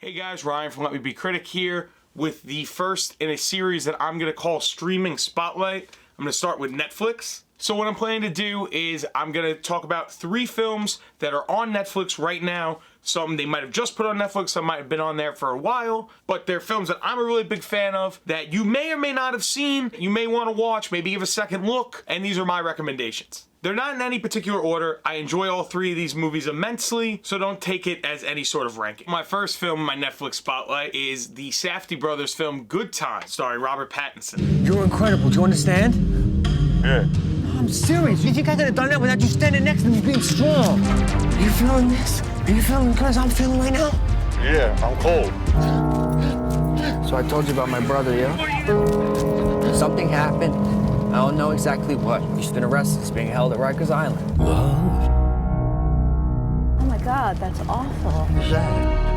Hey guys, Ryan from Let Me Be Critic here with the first in a series that I'm going to call Streaming Spotlight. I'm going to start with Netflix. So what I'm planning to do is I'm going to talk about 3 films that are on Netflix right now. Some they might have just put on Netflix, some might have been on there for a while, but they're films that I'm a really big fan of that you may or may not have seen, you may want to watch, maybe give a second look, and these are my recommendations. They're not in any particular order. I enjoy all 3 of these movies immensely, so don't take it as any sort of ranking. My first film in my Netflix spotlight is the Safdie brothers film Good Time, starring Robert Pattinson. You're incredible, do you understand? Yeah. I'm serious. You think I could have done that without you standing next to me being strong? Are you feeling this? Are you feeling the cause I'm feeling right now? Yeah, I'm cold. So I told you about my brother, yeah? Something happened. I don't know exactly what. He's been arrested. He's being held at Rikers Island. Love? Oh my God, that's awful.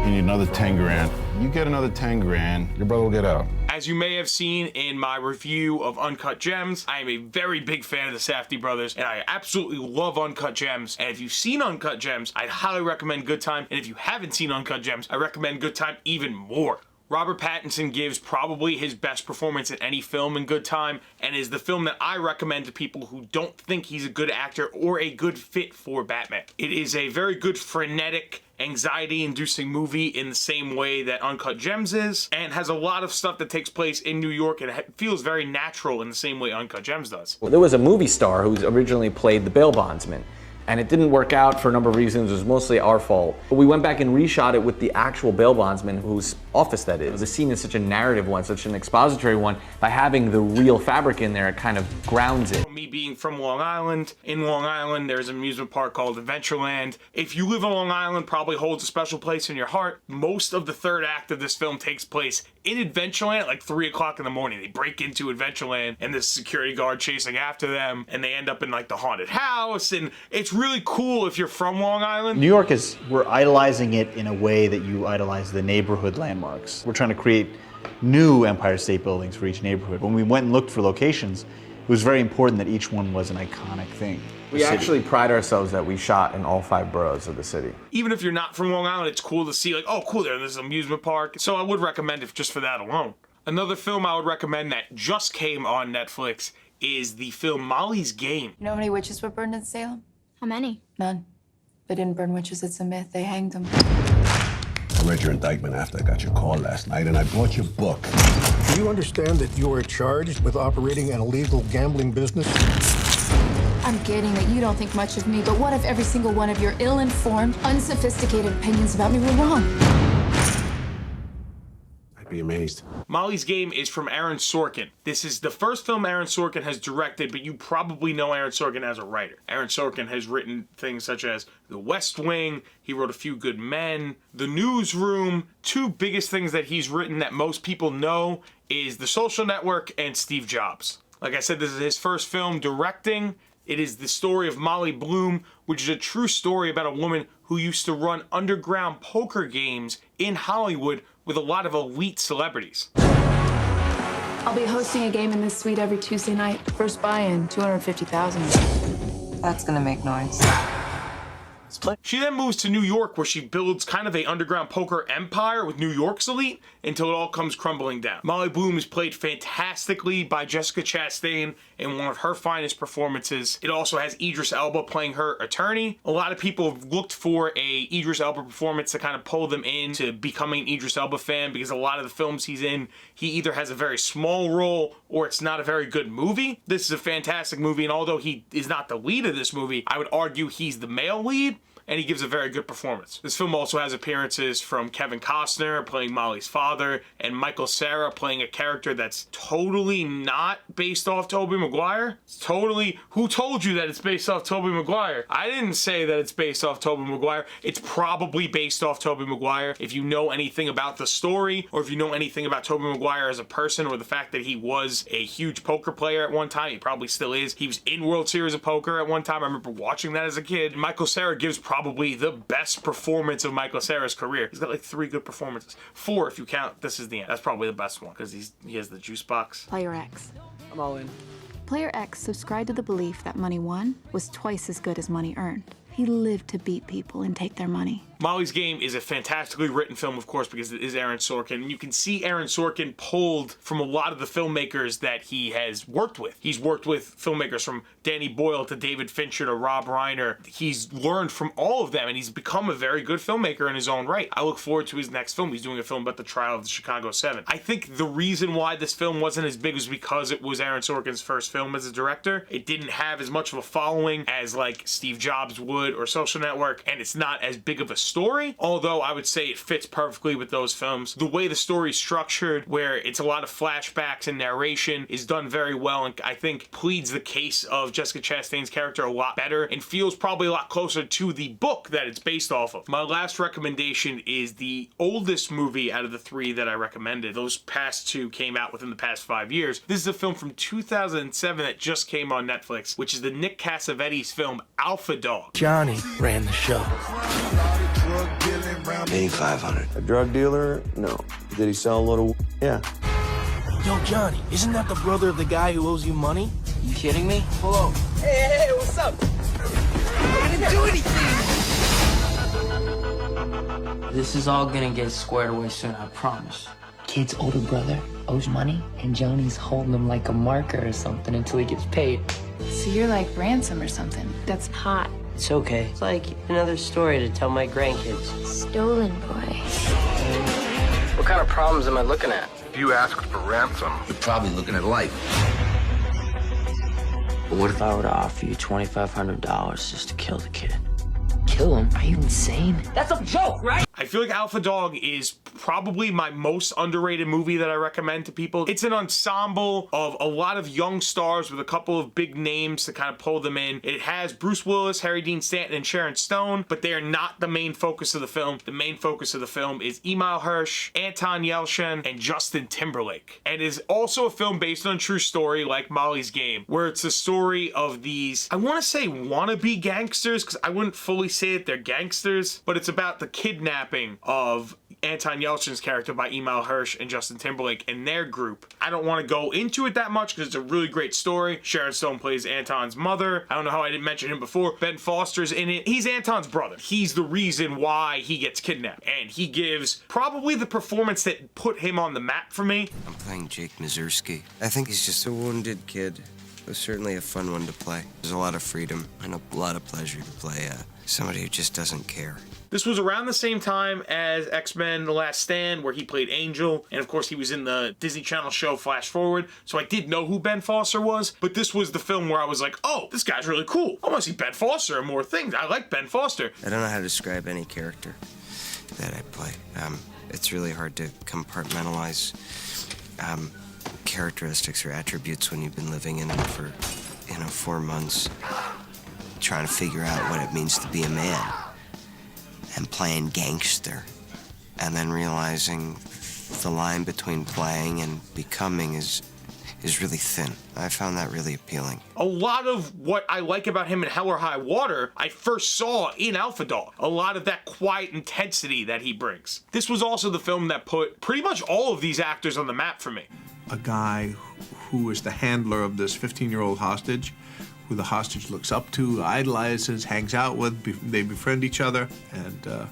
You need another 10 grand. You get another 10 grand, your brother will get out. As you may have seen in my review of Uncut Gems, I am a very big fan of the Safdie brothers, and I absolutely love Uncut Gems. And if you've seen Uncut Gems, I'd highly recommend Good Time. And if you haven't seen Uncut Gems, I recommend Good Time even more. Robert Pattinson gives probably his best performance in any film in Good Time, and is the film that I recommend to people who don't think he's a good actor or a good fit for Batman. It is a very good, frenetic, anxiety-inducing movie in the same way that Uncut Gems is, and has a lot of stuff that takes place in New York, and it feels very natural in the same way Uncut Gems does. Well, there was a movie star who originally played the bail bondsman, and it didn't work out for a number of reasons. It was mostly our fault. But we went back and reshot it with the actual bail bondsman, whose office that is. The scene is such a narrative one, such an expository one. By having the real fabric in there, it kind of grounds it. Me being from Long Island, in Long Island there's an amusement park called Adventureland. If you live on Long Island, probably holds a special place in your heart. Most of the third act of this film takes place in Adventureland at like 3 o'clock in the morning. They break into Adventureland and there's a security guard chasing after them, and they end up in like the haunted house, and it's really cool if you're from Long Island. New York we're idolizing it in a way that you idolize the neighborhood landmarks. We're trying to create new Empire State Buildings for each neighborhood. When we went and looked for locations, it was very important that each one was an iconic thing. We actually pride ourselves that we shot in all 5 boroughs of the city. Even if you're not from Long Island, it's cool to see like, oh cool, there's an amusement park. So I would recommend it just for that alone. Another film I would recommend that just came on Netflix is the film Molly's Game. You know how many witches were burned in Salem? How many? None. They didn't burn witches, it's a myth. They hanged them. I read your indictment after I got your call last night, and I bought your book. Do you understand that you are charged with operating an illegal gambling business? I'm getting that you don't think much of me, but what if every single one of your ill-informed, unsophisticated opinions about me were wrong? Be amazed. Molly's Game is from Aaron Sorkin. This is the first film Aaron Sorkin has directed, but you probably know Aaron Sorkin as a writer. Aaron Sorkin has written things such as The West Wing, he wrote A Few Good Men, The Newsroom. 2 biggest things that he's written that most people know is The Social Network and Steve Jobs. Like I said, this is his first film directing. It is the story of Molly Bloom, which is a true story about a woman who used to run underground poker games in Hollywood with a lot of elite celebrities. I'll be hosting a game in this suite every Tuesday night. First buy-in, $250,000. That's gonna make noise. She then moves to New York, where she builds kind of a underground poker empire with New York's elite until it all comes crumbling down. Molly Bloom is played fantastically by Jessica Chastain in one of her finest performances. It also has Idris Elba playing her attorney. A lot of people have looked for a Idris Elba performance to kind of pull them into becoming an Idris Elba fan, because a lot of the films he's in, he either has a very small role or it's not a very good movie. This is a fantastic movie, and although he is not the lead of this movie, I would argue he's the male lead, and he gives a very good performance. This film also has appearances from Kevin Costner playing Molly's father, and Michael Cera playing a character that's totally not based off Tobey Maguire. It's totally, who told you that it's based off Tobey Maguire? I didn't say that it's based off Tobey Maguire. It's probably based off Tobey Maguire. If you know anything about the story, or if you know anything about Tobey Maguire as a person, or the fact that he was a huge poker player at one time, he probably still is. He was in World Series of Poker at one time. I remember watching that as a kid. Michael Cera gives probably the best performance of Michael Cera's career. He's got like 3 good performances. 4 if you count This Is the End. That's probably the best one, because he has the juice box. Player X. I'm all in. Player X subscribed to the belief that money won was twice as good as money earned. He lived to beat people and take their money. Molly's Game is a fantastically written film, of course, because it is Aaron Sorkin. And you can see Aaron Sorkin pulled from a lot of the filmmakers that he has worked with. He's worked with filmmakers from Danny Boyle to David Fincher to Rob Reiner. He's learned from all of them, and he's become a very good filmmaker in his own right. I look forward to his next film. He's doing a film about the trial of the Chicago 7. I think the reason why this film wasn't as big was because it was Aaron Sorkin's first film as a director. It didn't have as much of a following as like Steve Jobs would or Social Network, and it's not as big of a story, although I would say it fits perfectly with those films. The way the story is structured, where it's a lot of flashbacks and narration, is done very well, and I think pleads the case of Jessica Chastain's character a lot better and feels probably a lot closer to the book that it's based off of. My last recommendation is the oldest movie out of the three that I recommended. Those past two came out within the past 5 years. This is a film from 2007 that just came on Netflix, which is the Nick Cassavetes film Alpha Dog. Johnny ran the show. Paying $500. A drug dealer? No. Did he sell a little? Yeah. Yo, Johnny, isn't that the brother of the guy who owes you money? You kidding me? Hello. Hey, what's up? I didn't do anything! This is all gonna get squared away soon, I promise. Kid's older brother owes money, and Johnny's holding him like a marker or something until he gets paid. So you're like ransom or something. That's hot. It's okay. It's like another story to tell my grandkids. Stolen boy. What kind of problems am I looking at? If you asked for ransom, You're probably looking at life. But what if I were to offer you $2,500 just to kill the kid? Kill him? Are you insane? That's a joke, right? I feel like Alpha Dog is probably my most underrated movie that I recommend to people. It's an ensemble of a lot of young stars with a couple of big names to kind of pull them in. It has Bruce Willis, Harry Dean Stanton, and Sharon Stone, but they are not the main focus of the film. The main focus of the film is Emil Hirsch, Anton Yelchin, and Justin Timberlake. And it is also a film based on a true story like Molly's Game, where it's a story of these, I want to say wannabe gangsters, because I wouldn't fully say that they're gangsters, but it's about the kidnapping of Anton Yelchin's character by Emil Hirsch and Justin Timberlake and their group. I don't want to go into it that much because it's a really great story. Sharon Stone plays Anton's mother. I don't know how I didn't mention him before. Ben Foster's in it. He's Anton's brother. He's the reason why he gets kidnapped, and he gives probably the performance that put him on the map for me. I'm playing Jake Mazurski. I think he's just a wounded kid. It was certainly a fun one to play. There's a lot of freedom and a lot of pleasure to play somebody who just doesn't care. This was around the same time as X-Men The Last Stand, where he played Angel, and of course he was in the Disney Channel show Flash Forward, so I did know who Ben Foster was, but this was the film where I was like, oh, this guy's really cool. I want to see Ben Foster in more things. I like Ben Foster. I don't know how to describe any character that I play. It's really hard to compartmentalize characteristics or attributes when you've been living in them for, 4 months, trying to figure out what it means to be a man. And playing gangster, and then realizing the line between playing and becoming is really thin. I found that really appealing. A lot of what I like about him in Hell or High Water, I first saw in Alpha Dog. A lot of that quiet intensity that he brings. This was also the film that put pretty much all of these actors on the map for me. A guy who is the handler of this 15-year-old hostage, who the hostage looks up to, idolizes, hangs out with, they befriend each other, and I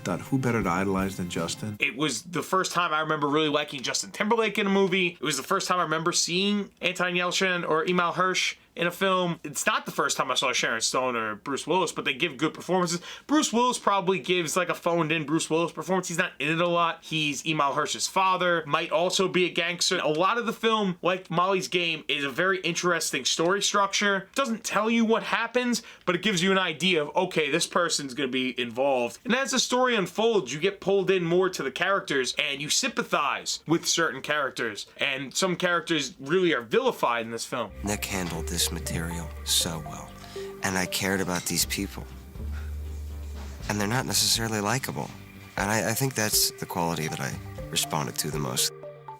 thought, who better to idolize than Justin? It was the first time I remember really liking Justin Timberlake in a movie. It was the first time I remember seeing Anton Yelchin or Emil Hirsch in a film. It's not the first time I saw Sharon Stone or Bruce Willis, but they give good performances. Bruce Willis probably gives like a phoned-in Bruce Willis performance. He's not in it a lot. He's Emil Hirsch's father, might also be a gangster. A lot of the film, like Molly's Game, is a very interesting story structure. It doesn't tell you what happens, but it gives you an idea of, okay, this person's gonna be involved. And as the story unfolds, you get pulled in more to the characters, and you sympathize with certain characters. And some characters really are vilified in this film. Nick handled this material so well, and I cared about these people, and they're not necessarily likable, and I think that's the quality that I responded to the most.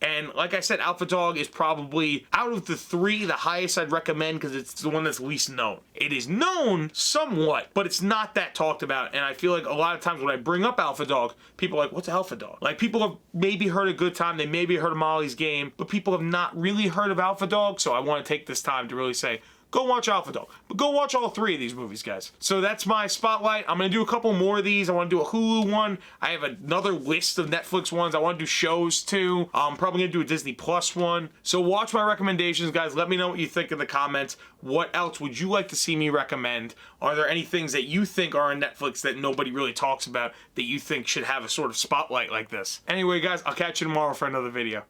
And like I said, Alpha Dog is probably, out of the three, the highest I'd recommend because it's the one that's least known. It is known somewhat, but it's not that talked about. And I feel like a lot of times when I bring up Alpha Dog, people are like, what's Alpha Dog? Like, people have maybe heard of Good Time, they maybe heard of Molly's Game, but people have not really heard of Alpha Dog. So I want to take this time to really say, go watch Alpha Dog. But go watch all 3 of these movies, guys. So that's my spotlight. I'm gonna do a couple more of these. I want to do a Hulu one. I have another list of Netflix ones. I want to do shows too. I'm probably gonna do a Disney Plus one. So watch my recommendations, guys. Let me know what you think in the comments. What else would you like to see me recommend? Are there any things that you think are on Netflix that nobody really talks about that you think should have a sort of spotlight like this? Anyway, guys, I'll catch you tomorrow for another video.